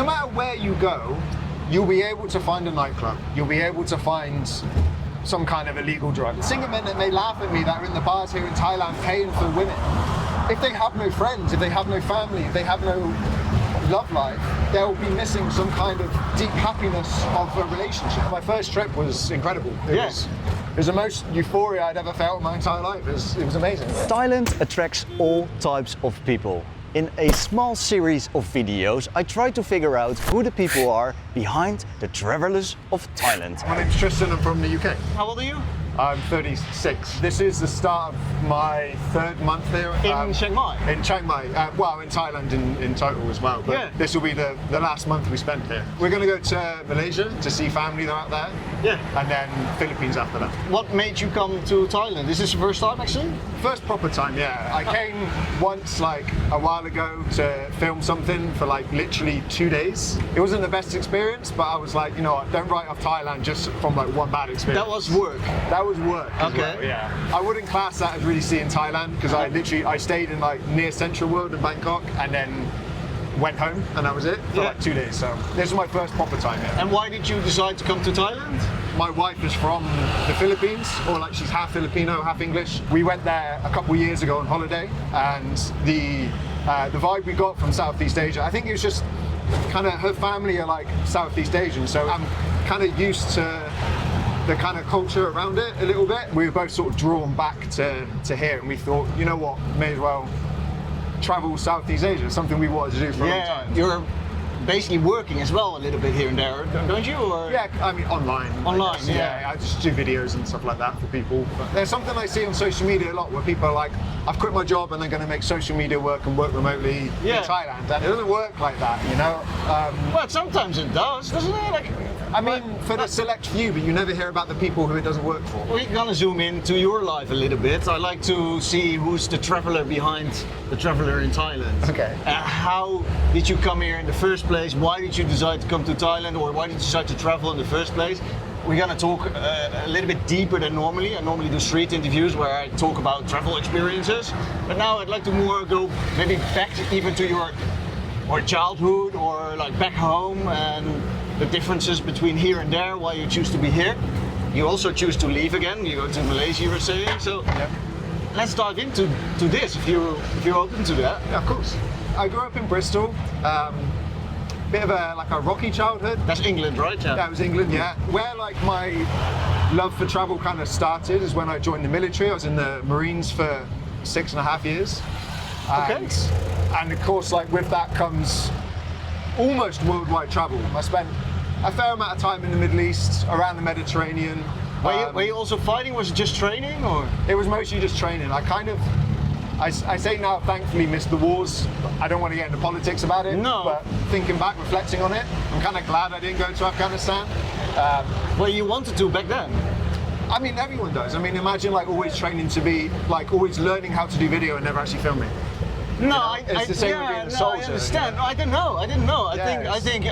no matter where you go, you'll be able to find a nightclub. You'll be able to find some kind of illegal drug. Single men that may laugh at me that are in the bars here in Thailand paying for women. If they have no friends, if they have no family, if they have no love life, they'll be missing some kind of deep happiness of a relationship. My first trip was incredible. It was the most euphoria I'd ever felt in my entire life. It was amazing. Thailand attracts all types of people. In a small series of videos, I try to figure out who the people are behind the travelers of Thailand. My name's Tristan, I'm from the UK. How old are you? I'm 36. This is the start of my 3rd month here. In Chiang Mai? In Chiang Mai. Well, in Thailand in total as well. But this will be the last month we spent here. We're going to go to Malaysia to see family that are out there. Yeah. And then Philippines after that. What made you come to Thailand? Is this your first time actually? First proper time, yeah. I came once like a while ago to film something for like literally 2 days. It wasn't the best experience, but I was like, you know what, don't write off Thailand just from like one bad experience. That was work. That was work. Okay. Well, yeah. I wouldn't class that as really seeing Thailand because I stayed in like near Central World in Bangkok and then went home and that was it for like 2 days. So this was my first proper time here. And why did you decide to come to Thailand? My wife is from the Philippines, or like she's half Filipino, half English. We went there a couple of years ago on holiday, and the vibe we got from Southeast Asia, I think it was just kind of her family are like Southeast Asian, so I'm kind of used to the kind of culture around it a little bit. We were both sort of drawn back to here, and we thought, you know what, may as well travel Southeast Asia. It's something we wanted to do for a long time. You're basically working as well a little bit here and there, don't you? Or? Yeah, I mean online. Online, yeah. I just do videos and stuff like that for people. But there's something I see on social media a lot where people are like, I've quit my job and they're going to make social media work and work remotely in Thailand. And it doesn't work like that, you know? Well, sometimes it does, doesn't it? Like, I mean, for the select few, but you never hear about the people who it doesn't work for. We're gonna zoom into your life a little bit. I like to see who's the traveler behind the traveler in Thailand. Okay. How did you come here in the first place? Why did you decide to come to Thailand, or why did you decide to travel in the first place? We're gonna talk a little bit deeper than normally. I normally do street interviews where I talk about travel experiences, but now I'd like to more go maybe back even to your childhood or like back home and the differences between here and there, why you choose to be here. You also choose to leave again. You go to Malaysia, you were saying. So let's dive into this if you're open to that. Yeah, of course. I grew up in Bristol. Bit of a rocky childhood. That's England, right? Yeah. That was England, yeah. Where like my love for travel kind of started is when I joined the military. I was in the Marines for 6.5 years. And of course, like with that comes almost worldwide travel. I spent a fair amount of time in the Middle East, around the Mediterranean. Were you also fighting? Was it just training, or? It was mostly just training. I say now, thankfully, missed the wars. I don't want to get into politics about it. No. But thinking back, reflecting on it, I'm kind of glad I didn't go to Afghanistan. Well, you wanted to back then. I mean, everyone does. I mean, imagine like always training to be like always learning how to do video and never actually filming. No, it's the same with being a soldier. I understand. No, I didn't know. I think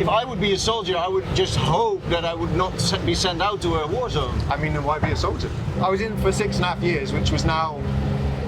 if I would be a soldier, I would just hope that I would not be sent out to a war zone. I mean, then why be a soldier? I was in for 6.5 years, which was now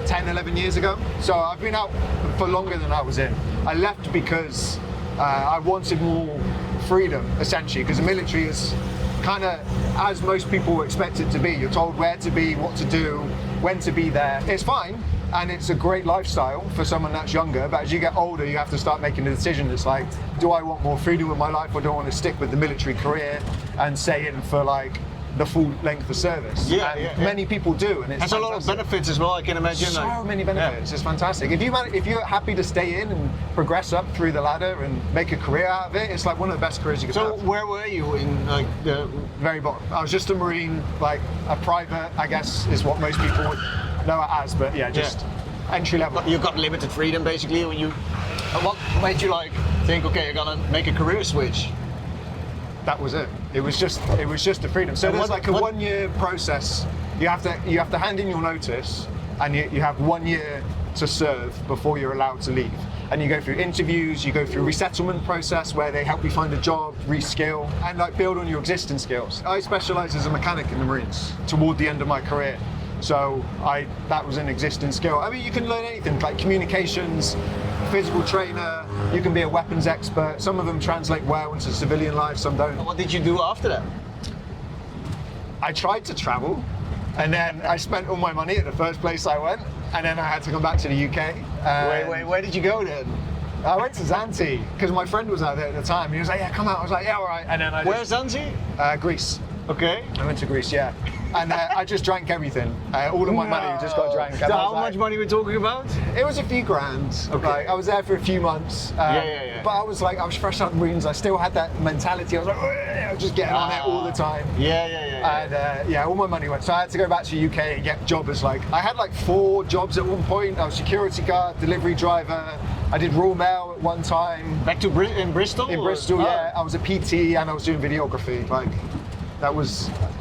10, 11 years ago. So I've been out for longer than I was in. I left because I wanted more freedom, essentially, because the military is kind of, as most people expect it to be. You're told where to be, what to do, when to be there. It's fine. And it's a great lifestyle for someone that's younger, but as you get older, you have to start making a decision. It's like, do I want more freedom with my life, or do I want to stick with the military career and stay in for like the full length of service? Many people do, and it's has a lot of benefits as well, I can imagine. So many benefits. It's fantastic. If you're happy to stay in and progress up through the ladder and make a career out of it, it's like one of the best careers you could have. So where were you in like the very bottom? I was just a Marine, like a private, I guess is what most people would know it as, but just entry level. You got limited freedom basically. What made you like think, okay, you're gonna make a career switch? That was it. It was just the freedom. So there's like a 1 year process. You have to hand in your notice, and you have 1 year to serve before you're allowed to leave. And you go through interviews, you go through resettlement process where they help you find a job, reskill, and like build on your existing skills. I specialised as a mechanic in the Marines toward the end of my career. So that was an existing skill. I mean, you can learn anything, like communications, physical trainer, you can be a weapons expert. Some of them translate well into civilian life, some don't. What did you do after that? I tried to travel, and then I spent all my money at the first place I went, and then I had to come back to the UK. Wait, where did you go then? I went to Zante because my friend was out there at the time. He was like, "Yeah, come out." I was like, "Yeah, all right." And then Where's Zanzi? Greece. Okay. I went to Greece, yeah. And I just drank everything. All of my money just got drank. So how much money are we talking about? It was a few grand. Okay. Like, I was there for a few months. Yeah. But I was fresh out of the Marines. I still had that mentality. I was like, I was just getting on it all the time. Yeah. And all my money went. So I had to go back to the UK and get jobs. I had 4 jobs at one point. I was security guard, delivery driver. I did Royal Mail at one time. Back to in Bristol? In Bristol, yeah. I was a PT and I was doing videography.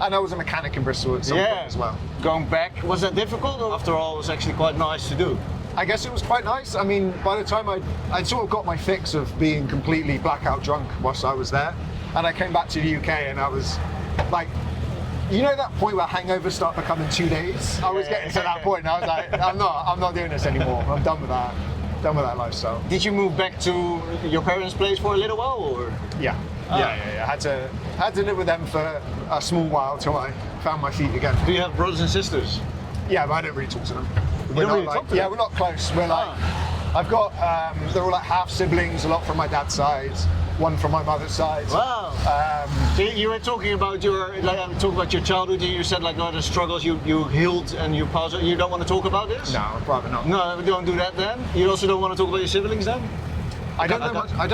And I was a mechanic in Bristol at some point as well. Going back, was that difficult? Or after all, it was actually quite nice to do. I guess it was quite nice. I mean, by the time I'd sort of got my fix of being completely blackout drunk whilst I was there, and I came back to the UK and I was like, you know that point where hangovers start becoming 2 days? I was getting to that point and I was like, I'm not doing this anymore. I'm done with that. Done with that lifestyle. Did you move back to your parents' place for a little while, or? Yeah. I had to live with them for a small while till I found my feet again. Do you have brothers and sisters? Yeah, but I don't really talk to them. You don't really talk to them? Yeah, we're not close. We're I've got, they're all half siblings, a lot from my dad's side, one from my mother's side. Wow. So you were talking about your childhood. You said the struggles you healed and you passed. You don't want to talk about this? No, I'd rather not. No, don't do that then. You also don't want to talk about your siblings then? I don't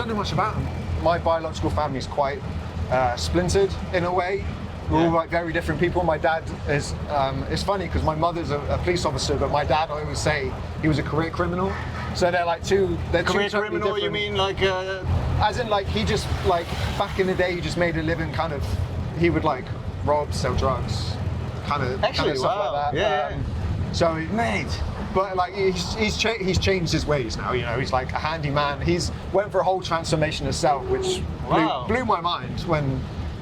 know much about them. My biological family is quite splintered in a way. We're all very different people. My dad is, it's funny because my mother's a police officer, but my dad, I always say, he was a career criminal. So they're Career two criminal, totally you mean as in he just, back in the day, he just made a living he would rob, sell drugs, kind of stuff like that. Yeah. So, mate. But he's changed his ways now. He's a handyman. He's went for a whole transformation himself, which blew my mind.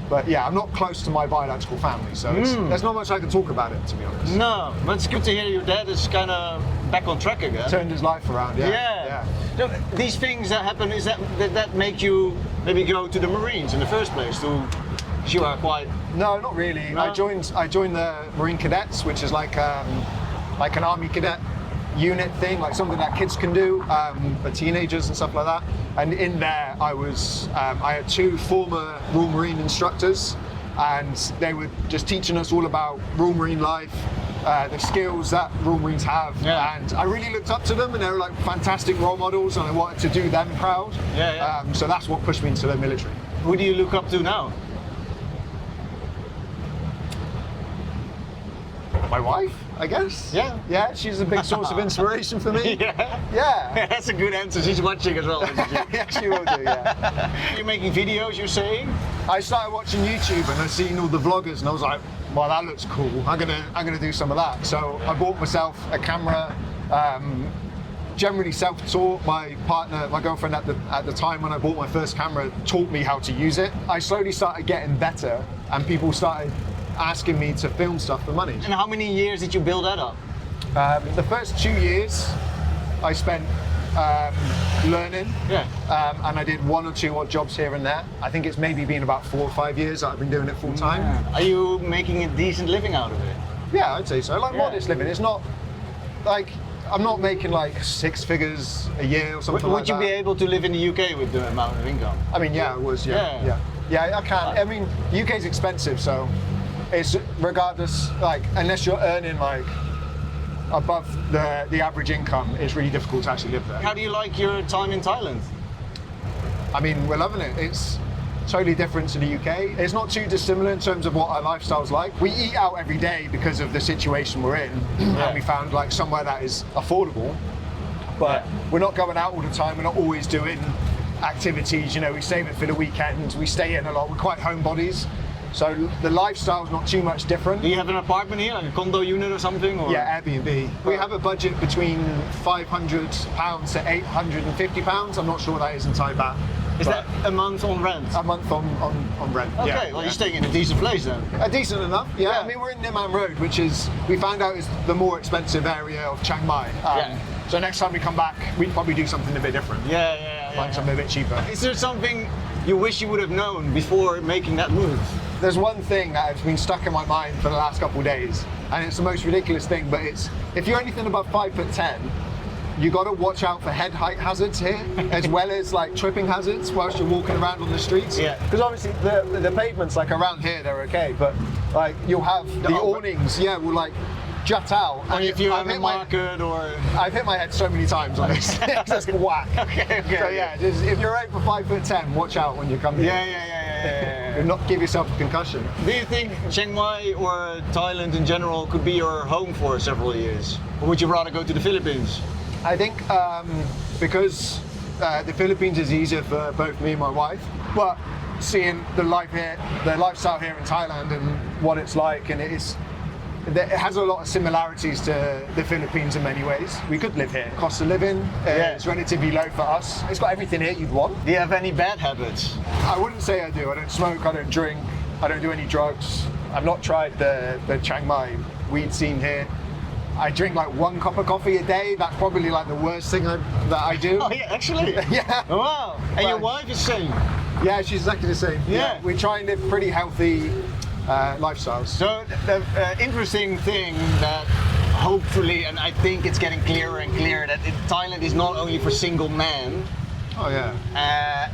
But yeah, I'm not close to my biological family, so there's not much I can talk about it, to be honest. No, but it's good to hear your dad is kind of back on track again. Turned his life around. Yeah. So these things that happen, is that make you maybe go to the Marines in the first place? You are quite. No, not really. No? I joined the Marine Cadets, which is like an Army cadet unit thing, something that kids can do, for teenagers and stuff like that. And in there, I had 2 former Royal Marine instructors, and they were just teaching us all about Royal Marine life, the skills that Royal Marines have. Yeah. And I really looked up to them, and they were fantastic role models, and I wanted to do them proud. Yeah. So that's what pushed me into the military. Who do you look up to now? My wife, I guess. Yeah. Yeah, she's a big source of inspiration for me. Yeah. That's a good answer. She's watching as well, isn't she? Yeah, she will do, yeah. You're making videos, you're saying? I started watching YouTube and I seen all the vloggers and I was like, well, that looks cool. I'm gonna do some of that. So I bought myself a camera, generally self-taught. My partner, my girlfriend at the time when I bought my first camera, taught me how to use it. I slowly started getting better and people started asking me to film stuff for money. And how many years did you build that up? The first 2 years I spent learning, and I did 1 or 2 odd jobs here and there. I think it's maybe been about 4 or 5 years that I've been doing it full time. Yeah. Are you making a decent living out of it? Yeah, I'd say so. Modest living. It's not I'm not making 6 figures a year or something like that. Would you be able to live in the UK with the amount of income? I mean, yeah, I was. Yeah, I can. I mean, UK's expensive, so it's regardless. Unless you're earning above the average income, it's really difficult to actually live there. How do you like your time in Thailand? I mean, we're loving it. It's totally different to the UK. It's not too dissimilar in terms of what our lifestyle's like. We eat out every day because of the situation we're in, and we found somewhere that is affordable. But we're not going out all the time. We're not always doing activities. We save it for the weekends. We stay in a lot. We're quite homebodies. So the lifestyle's not too much different. Do you have an apartment here, like a condo unit or something? Or? Yeah, Airbnb. We have a budget between £500 to £850. I'm not sure what that is in Thai baht. Is that a month on rent? A month on rent. Okay, well you're staying in a decent place then. Decent enough, I mean, we're in Niman Road, which we found out is the more expensive area of Chiang Mai. So next time we come back, we'd probably do something a bit different. Find something a bit cheaper. Is there something you wish you would have known before making that move? There's one thing that has been stuck in my mind for the last couple of days, and it's the most ridiculous thing, but it's, if you're anything above 5'10", you got to watch out for head height hazards here, as well as like tripping hazards whilst you're walking around on the streets. Yeah. Because obviously the pavements, like around here, they're okay, but like you'll have the awnings, will like jut out. Or if you're in the market, or... I've hit my head so many times on this. It's just whack. Okay. So yeah, just, if you're over 5'10", watch out when you come here. Yeah. Do not give yourself a concussion. Do you think Chiang Mai or Thailand in general could be your home for several years? Or would you rather go to the Philippines? I think because the Philippines is easier for both me and my wife, but seeing the lifestyle here in Thailand and what it's like, and it has a lot of similarities to the Philippines in many ways. We could live here. Cost of living is relatively low for us. It's got everything here you'd want. Do you have any bad habits? I wouldn't say I do. I don't smoke, I don't drink, I don't do any drugs. I've not tried the Chiang Mai weed scene here. I drink like 1 cup of coffee a day. That's probably like the worst thing that I do. Oh yeah, actually? Yeah. Oh, wow. And your wife is same? Yeah, she's exactly the same. Yeah. We try and live pretty healthy lifestyles. So the interesting thing that hopefully, and I think it's getting clearer and clearer, that Thailand is not only for single men. Oh yeah.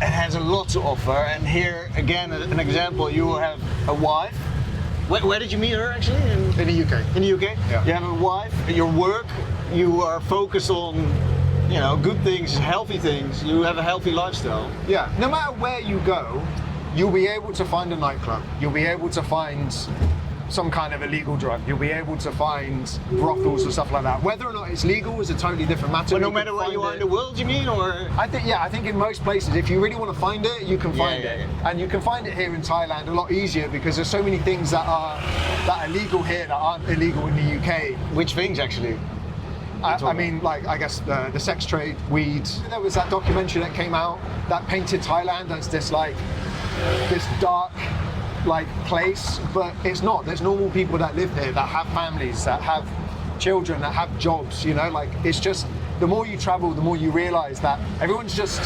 It has a lot to offer, and here again an example, you have a wife. Where did you meet her actually? In the UK. In the UK? Yeah. You have a wife, your work, you are focused on, good things, healthy things, you have a healthy lifestyle. Yeah, no matter where you go, you'll be able to find a nightclub, you'll be able to find some kind of illegal drug, you'll be able to find brothels or stuff like that. Whether or not it's legal is a totally different matter. But no matter where you are in the world, you mean, or? I think in most places, if you really want to find it, you can find it. And you can find it here in Thailand a lot easier because there's so many things that are legal here that aren't illegal in the UK. Which things actually? I mean, like, I guess the sex trade, weed. There was that documentary that came out that painted Thailand as this dark place, but it's not. There's normal people that live here, that have families, that have children, that have jobs, it's just, the more you travel, the more you realize that everyone's just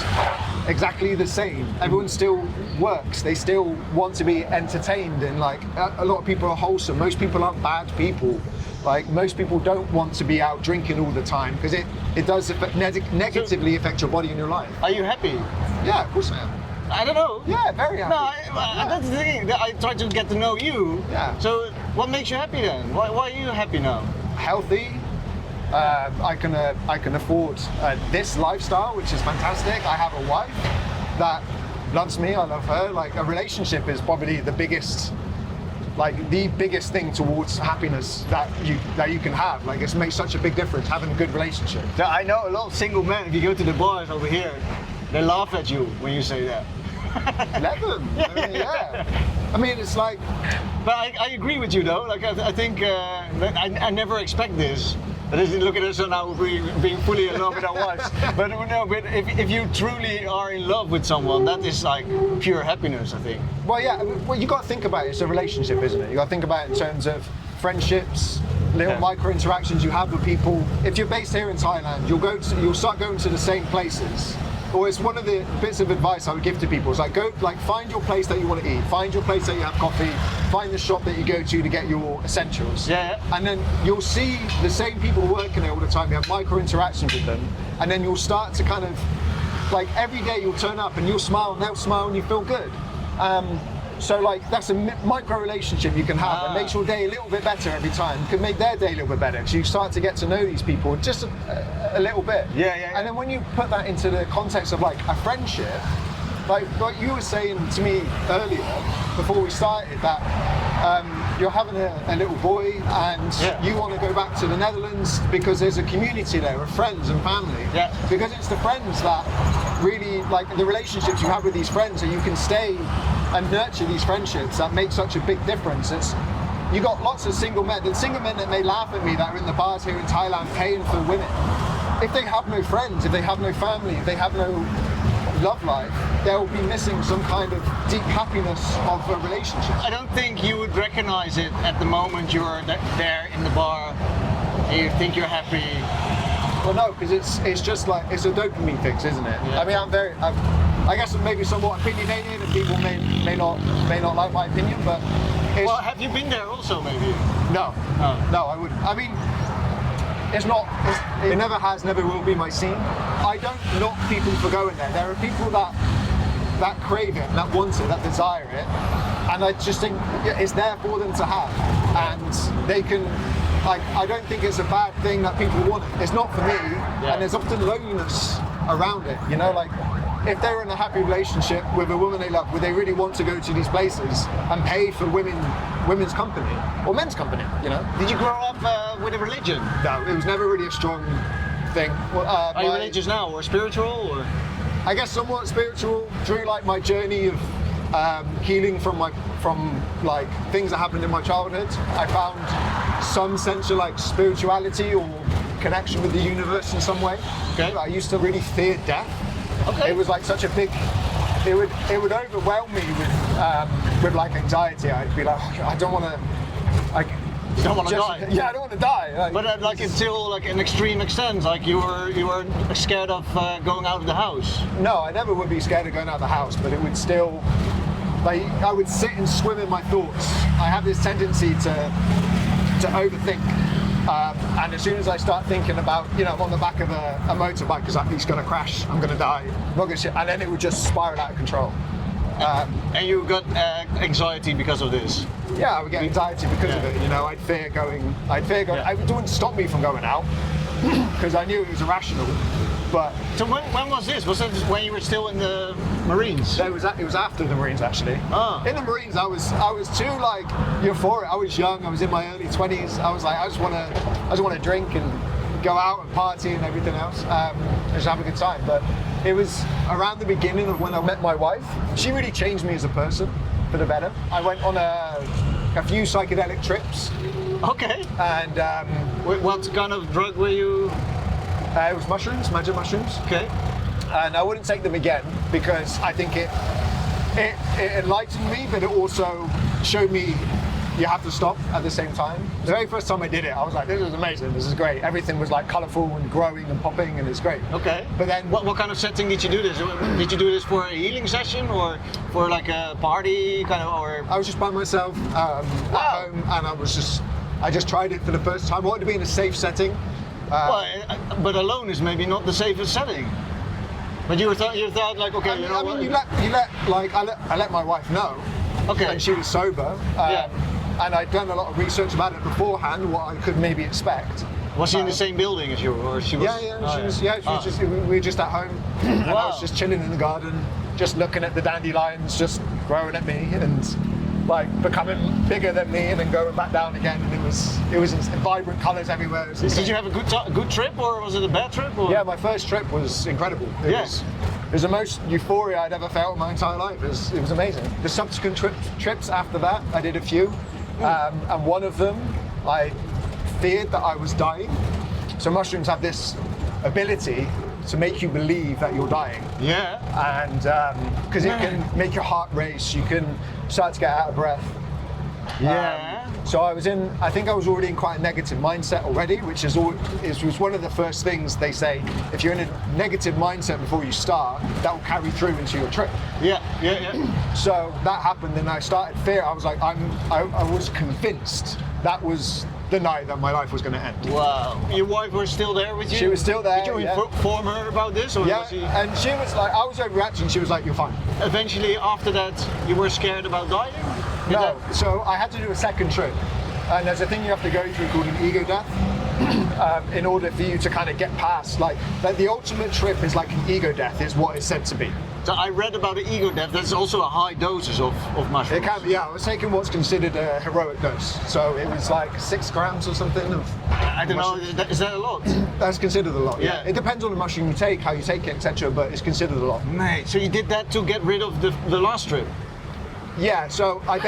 exactly the same. Everyone still works, they still want to be entertained, and a lot of people are wholesome. Most people aren't bad people. Most people don't want to be out drinking all the time because it does negatively affect your body and your life. Are you happy? Yeah, of course I am. I don't know. Yeah, very happy. No, that's the thing. I try to get to know you. Yeah. So what makes you happy then? Why are you happy now? Healthy. I can afford this lifestyle, which is fantastic. I have a wife that loves me. I love her. A relationship is probably the biggest thing towards happiness that you can have. It makes such a big difference having a good relationship. So I know a lot of single men. If you go to the bars over here, they laugh at you when you say that. Let them. Yeah. I mean, it's like. But I agree with you though. I think I never expect this. Look at us now being fully in love with our wives. But if you truly are in love with someone, that is pure happiness, I think. Well, yeah. Well, you got to think about it. It's a relationship, isn't it? You got to think about it in terms of friendships, little micro interactions you have with people. If you're based here in Thailand, you'll start going to the same places. Or it's one of the bits of advice I would give to people. It's find your place that you want to eat, find your place that you have coffee, find the shop that you go to get your essentials. Yeah. And then you'll see the same people working there all the time. You have micro interactions with them, and then you'll start to kind of every day you'll turn up and you'll smile and they'll smile and you feel good. So that's a micro relationship you can have. It makes your day a little bit better every time. It can make their day a little bit better. So you start to get to know these people just a little bit. Yeah. And then when you put that into the context of a friendship, like you were saying to me earlier before we started that you're having a little boy and you want to go back to the Netherlands because there's a community there of friends and family. Yeah. Because it's the friends that really, the relationships you have with these friends, that you can stay and nurture these friendships that make such a big difference. You got lots of single men. The single men that may laugh at me that are in the bars here in Thailand paying for women. If they have no friends, if they have no family, if they have no love life, they'll be missing some kind of deep happiness of a relationship. I don't think you would recognize it at the moment you're there in the bar and you think you're happy. Well, no, because it's just like it's a dopamine fix, isn't it? Yeah. I mean, I guess I'm maybe somewhat opinionated, and people may not like my opinion, but it's, Well, have you been there also, maybe? no, Oh. no, I wouldn't. I mean, it never has, never will be my scene. I don't knock people for going there. There are people that crave it, that want it, that desire it, and I just think it's there for them to have, and they can. Like, I don't think it's a bad thing that people want it. It's not for me, and there's often loneliness around it. You know, like if they're in a happy relationship with a woman they love, would they really want to go to these places and pay for women's company or men's company? You know? Did you grow up with a religion? No, it was never really a strong thing. Are you religious now, or spiritual, or? I guess somewhat spiritual. Through like my journey of healing from like things that happened in my childhood, I found some sense of like spirituality or connection with the universe in some way. Okay. I used to really fear death. Okay. It was like such a big. It would overwhelm me with like anxiety. I'd be like, oh, I don't want to. Like, You don't want to die. Yeah, I don't want to die. Like, But like until like an extreme extent, like you were scared of going out of the house. no, I never would be scared of going out of the house, but it would still. Like, I would sit and swim in my thoughts. I have this tendency to overthink. And as soon as I start thinking about, you know, I'm on the back of a motorbike because it's going to crash, I'm going to die, I'm not gonna shit, and then it would just spiral out of control. And you got anxiety because of this. Yeah, I would get anxiety because of it. You know, I'd fear going. Yeah. It wouldn't stop me from going out because I knew it was irrational. But So when was this? Was it when you were still in the Marines? it was after the Marines actually. Ah. In the Marines, I was too like euphoric. I was young. I was in my early 20s. I was like, I just want to drink and go out and party and everything else. Just have a good time. But it was around the beginning of when I met my wife. She really changed me as a person for the better. I went on a few psychedelic trips, Okay. and What kind of drug were you? it was mushrooms, magic mushrooms. Okay. And I wouldn't take them again because I think it enlightened me, but it also showed me you have to stop at the same time. The very first time I did it, I was like, this is amazing, this is great. Everything was like colourful and growing and popping, and it's great. Okay. But then, What kind of setting did you do this? Did you do this for a healing session or for like a party kind of, or? I was just by myself at home, and I just tried it for the first time. I wanted to be in a safe setting. Well, but alone is maybe not the safest setting. But you thought like, okay, you know I what? mean, I let my wife know. Okay. And she was sober. And I'd done a lot of research about it beforehand, what I could maybe expect. Was she in the same building as you, or she was? She was just. We were just at home, and I was just chilling in the garden, just looking at the dandelions, just growing at me, and like becoming bigger than me, and then going back down again. And it was in vibrant colours everywhere. Did you have a good trip, or was it a bad trip? Or? Yeah, my first trip was incredible. It was the most euphoria I'd ever felt in my entire life. It was amazing. The subsequent trips after that, I did a few, and one of them, I feared that I was dying. So mushrooms have this ability to make you believe that you're dying. Yeah. And because it can make your heart race, you can start to get out of breath. Yeah. So I think I was already in quite a negative mindset already, which was one of the first things they say. If you're in a negative mindset before you start, that will carry through into your trip. Yeah. So that happened, and I started fear. I was like, I was convinced that was the night that my life was going to end. Wow. Your wife was still there with you? She was still there. Did you inform her about this? Or Yeah, was she... and she was like, I was overreacting. She was like, you're fine. Eventually, after that, you were scared about dying? No, so I had to do a second trip, and there's a thing you have to go through called an ego death in order for you to kind of get past, like the ultimate trip is like an ego death is what it's said to be. So I read about the ego death. That's also a high doses of mushrooms. It can be, yeah. I was taking what's considered a heroic dose, so it was like 6 grams or something of. I don't know. Is that a lot? That's considered a lot. Yeah. It depends on the mushroom you take, how you take it, etc. But it's considered a lot. Mate, so you did that to get rid of the last trip? Yeah, so I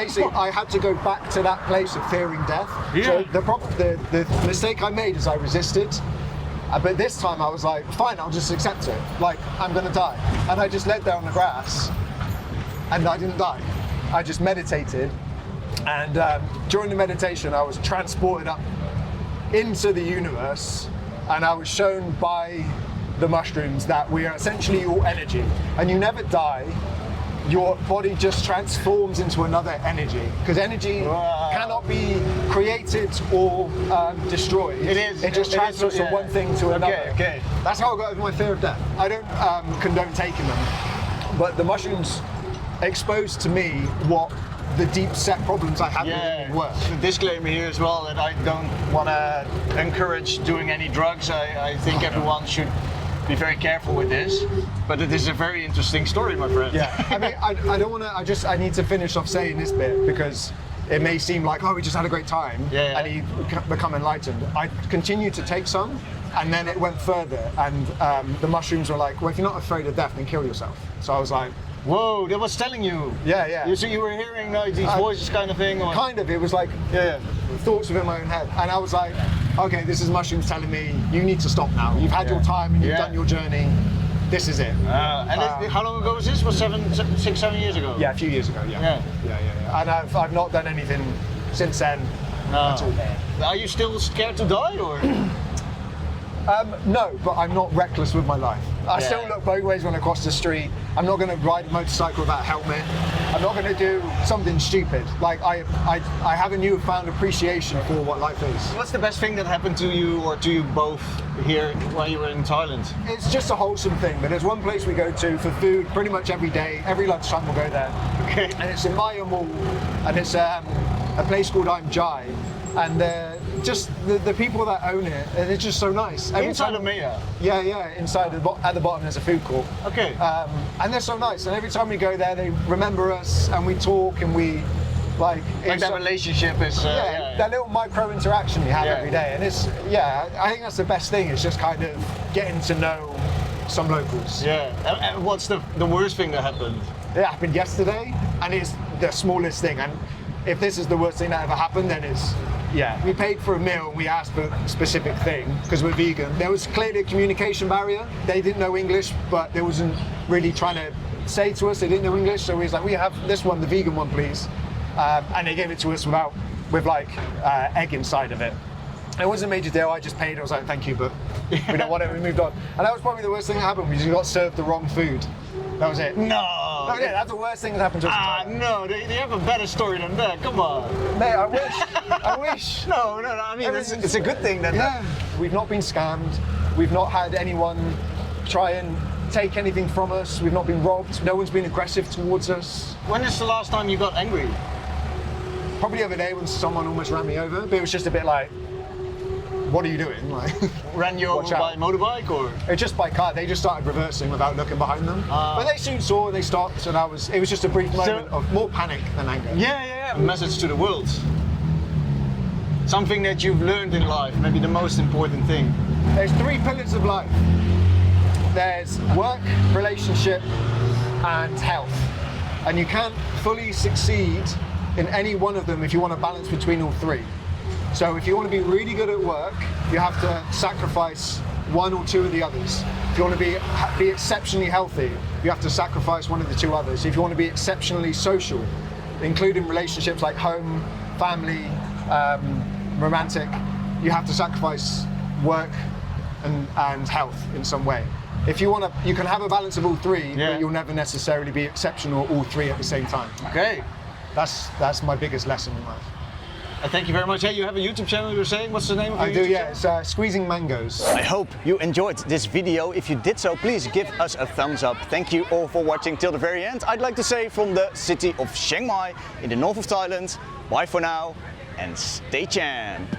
had to go back to that place of fearing death. Yeah. So the mistake I made is I resisted, but this time I was like, fine, I'll just accept it. Like, I'm gonna die. And I just laid there on the grass, and I didn't die. I just meditated, and during the meditation I was transported up into the universe, and I was shown by the mushrooms that we are essentially all energy, and you never die. Your body just transforms into another energy, because energy cannot be created or destroyed. It just transfers from one thing to another. Okay. That's how I got over my fear of death. I don't condone taking them, but the mushrooms exposed to me what the deep set problems I have within me were. The disclaimer here as well that I don't want to encourage doing any drugs. I think everyone should be very careful with this, but it is a very interesting story, my friend. Yeah, I mean, I don't want to. I need to finish off saying this bit because it may seem like, oh, we just had a great time, and you become enlightened. I continued to take some, and then it went further, and the mushrooms were like, well, if you're not afraid of death, then kill yourself. So I was like, whoa, that was telling you. Yeah. So you were hearing these voices kind of thing? Or? Kind of, it was like thoughts within my own head. And I was like, okay, this is mushrooms telling me, you need to stop now. You've had your time and you've done your journey. This is it. How long ago was this? Was 6, 7 years ago? Yeah, a few years ago, yeah. And I've not done anything since then at all. Are you still scared to die, or? No, but I'm not reckless with my life. I still look both ways when I cross the street. I'm not going to ride a motorcycle without a helmet. I'm not going to do something stupid. Like I have a newfound appreciation for what life is. What's the best thing that happened to you or to you both here while you were in Thailand? It's just a wholesome thing, but there's one place we go to for food pretty much every day. Every lunchtime we'll go there. Okay. And it's in Maya Mall, and it's a place called I'm Jai. And just the people that own it, and it's just so nice. Inside of Maya? Yeah, inside at the bottom there's a food court. Okay. And they're so nice, and every time we go there they remember us and we talk and we like that relationship is that little micro interaction you have every day, and it's I think that's the best thing. It's just kind of getting to know some locals. And what's the worst thing that happened? It happened yesterday, and it's the smallest thing, and if this is the worst thing that ever happened, then it's we paid for a meal and we asked for a specific thing because we're vegan. There was clearly a communication barrier. They didn't know English, but they wasn't really trying to say to us they didn't know English, so we was like, we have this one, the vegan one, please. And they gave it to us with egg inside of it. It wasn't a major deal. I just paid. I was like, thank you, but we don't want it. We moved on. And that was probably the worst thing that happened. We just got served the wrong food. That was it. No, that's the worst thing that happened to us. No, they have a better story than that. Come on. Mate, I wish. No. I mean, it's a good thing that. We've not been scammed. We've not had anyone try and take anything from us. We've not been robbed. No one's been aggressive towards us. When is the last time you got angry? Probably the other day when someone almost ran me over, but it was just a bit like, what are you doing? Like, ran you over by motorbike or? Just by car. They just started reversing without looking behind them. But they soon saw, they stopped, and it was just a brief moment of more panic than anger. Yeah. A message to the world. Something that you've learned in life, maybe the most important thing. There's 3 pillars of life. There's work, relationship, and health. And you can't fully succeed in any one of them if you want to balance between all 3. So if you want to be really good at work, you have to sacrifice 1 or 2 of the others. If you want to be exceptionally healthy, you have to sacrifice 1 of the 2 others. If you want to be exceptionally social, including relationships like home, family, romantic, you have to sacrifice work and health in some way. If you want to, you can have a balance of all 3, but you'll never necessarily be exceptional all 3 at the same time. Okay. That's my biggest lesson in life. Thank you very much. Hey, you have a YouTube channel, you were saying? What's the name of your YouTube channel? It's Squeezing Mangoes. I hope you enjoyed this video. If you did so, please give us a thumbs up. Thank you all for watching till the very end. I'd like to say from the city of Chiang Mai in the north of Thailand, bye for now and stay champ.